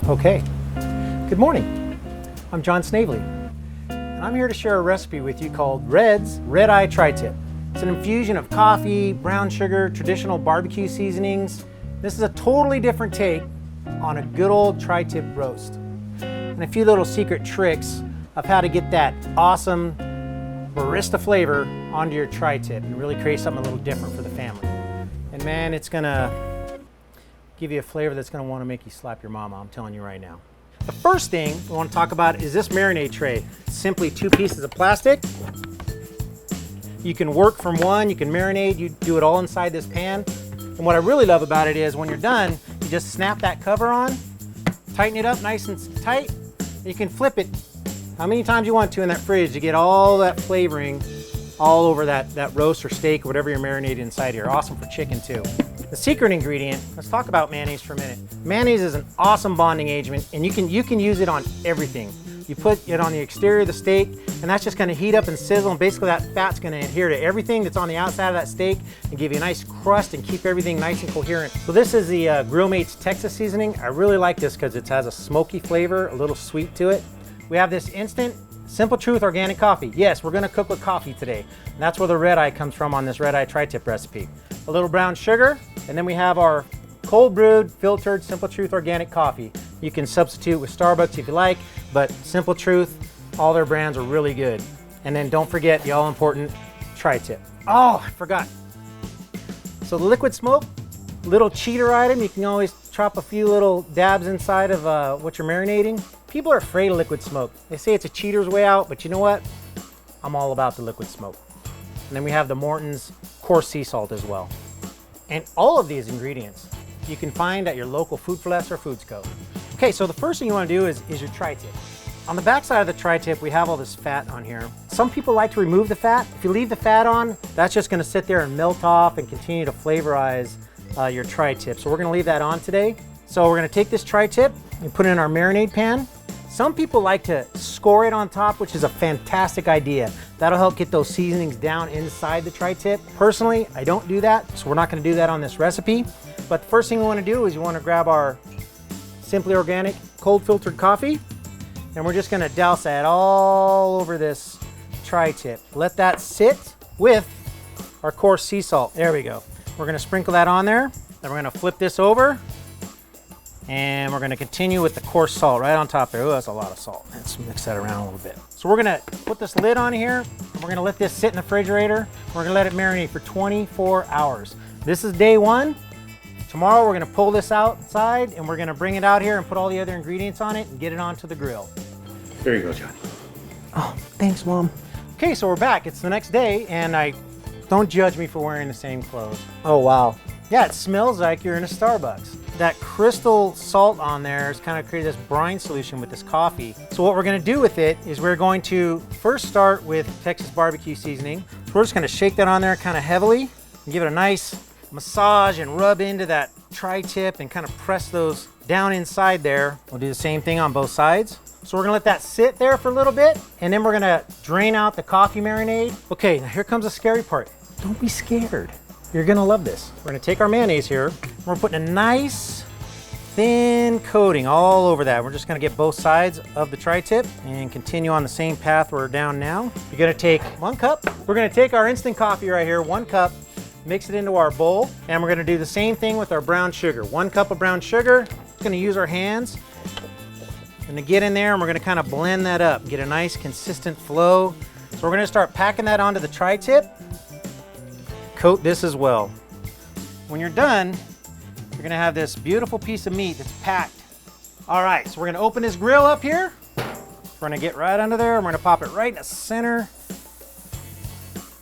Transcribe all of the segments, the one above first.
Okay, good morning. I'm John Snavely, and I'm here to share a recipe with you called Red's Red Eye Tri-Tip. It's an infusion of coffee, brown sugar, traditional barbecue seasonings. This is a totally different take on a good old tri-tip roast. And a few little secret tricks of how to get that awesome barista flavor onto your tri-tip and really create something a little different for the family. And man, it's gonna give you a flavor that's gonna wanna make you slap your mama, I'm telling you right now. The first thing we wanna talk about is this marinade tray. It's simply 2 pieces of plastic. You can work from one, you can marinate, you do it all inside this pan. And what I really love about it is when you're done, you just snap that cover on, tighten it up nice and tight, and you can flip it how many times you want to in that fridge to get all that flavoring all over that roast or steak or whatever you're marinating inside here. Awesome for chicken too. The secret ingredient, let's talk about mayonnaise for a minute. Mayonnaise is an awesome bonding agent, and you can use it on everything. You put it on the exterior of the steak, and that's just gonna heat up and sizzle, and basically that fat's gonna adhere to everything that's on the outside of that steak and give you a nice crust and keep everything nice and coherent. So this is the Grill Mates Texas seasoning. I really like this because it has a smoky flavor, a little sweet to it. We have this instant Simple Truth organic coffee. Yes, we're gonna cook with coffee today. And that's where the red eye comes from on this red eye tri-tip recipe. A little brown sugar, and then we have our cold brewed, filtered Simple Truth organic coffee. You can substitute with Starbucks if you like, but Simple Truth, all their brands are really good. And then don't forget the all important tri-tip. Oh, I forgot. So the liquid smoke, little cheater item. You can always chop a few little dabs inside of what you're marinating. People are afraid of liquid smoke. They say it's a cheater's way out, but you know what? I'm all about the liquid smoke. And then we have the Morton's coarse sea salt as well. And all of these ingredients you can find at your local Food for Less or Foods Co. Okay, so the first thing you want to do is your tri-tip. On the back side of the tri-tip, we have all this fat on here. Some people like to remove the fat. If you leave the fat on, that's just going to sit there and melt off and continue to flavorize your tri-tip. So we're going to leave that on today. So we're going to take this tri-tip and put it in our marinade pan. Some people like to score it on top, which is a fantastic idea. That'll help get those seasonings down inside the tri-tip. Personally, I don't do that, so we're not going to do that on this recipe. But the first thing we want to do is you want to grab our Simply Organic cold filtered coffee, and we're just going to douse that all over this tri-tip. Let that sit with our coarse sea salt. There we go. We're going to sprinkle that on there. Then we're going to flip this over, and we're going to continue with the coarse salt right on top there. Oh, that's a lot of salt. Let's mix that around a little bit. So we're going to put this lid on here, and we're going to let this sit in the refrigerator. We're going to let it marinate for 24 hours. This is day 1. Tomorrow we're going to pull this outside, and we're going to bring it out here and put all the other ingredients on it and get it onto the grill. There you go, John. Oh, thanks, Mom. Okay, so we're back. It's the next day, and don't judge me for wearing the same clothes. Oh, wow. Yeah, it smells like you're in a Starbucks. That crystal salt on there has kind of created this brine solution with this coffee. So what we're going to do with it is we're going to first start with Texas barbecue seasoning. So we're just going to shake that on there kind of heavily and give it a nice massage and rub into that tri-tip and kind of press those down inside there. We'll do the same thing on both sides. So we're gonna let that sit there for a little bit, and then we're gonna drain out the coffee marinade. Okay, now here comes the scary part. Don't be scared. You're gonna love this. We're gonna take our mayonnaise here, and we're putting a nice thin coating all over that. We're just gonna get both sides of the tri-tip and continue on the same path we're down now. You're gonna take 1 cup. We're gonna take our instant coffee right here, 1 cup, mix it into our bowl, and we're gonna do the same thing with our brown sugar. 1 cup of brown sugar. Just gonna use our hands and to get in there, and we're gonna kind of blend that up, get a nice consistent flow. So we're gonna start packing that onto the tri-tip. Coat this as well. When you're done, you're gonna have this beautiful piece of meat that's packed. All right, so we're gonna open this grill up here. We're gonna get right under there, and we're gonna pop it right in the center.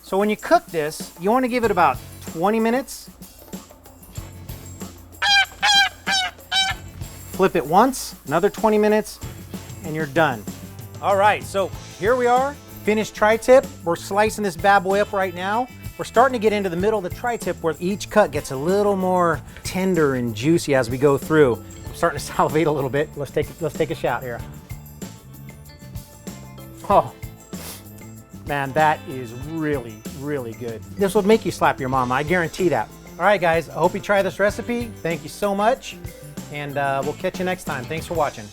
So when you cook this, you wanna give it about 20 minutes. Flip it once, another 20 minutes, and you're done. All right, so here we are, finished tri-tip. We're slicing this bad boy up right now. We're starting to get into the middle of the tri-tip where each cut gets a little more tender and juicy as we go through. I'm starting to salivate a little bit. Let's take a shot here. Oh, man, that is really, really good. This will make you slap your mama, I guarantee that. All right, guys, I hope you try this recipe. Thank you so much. and we'll catch you next time. Thanks for watching.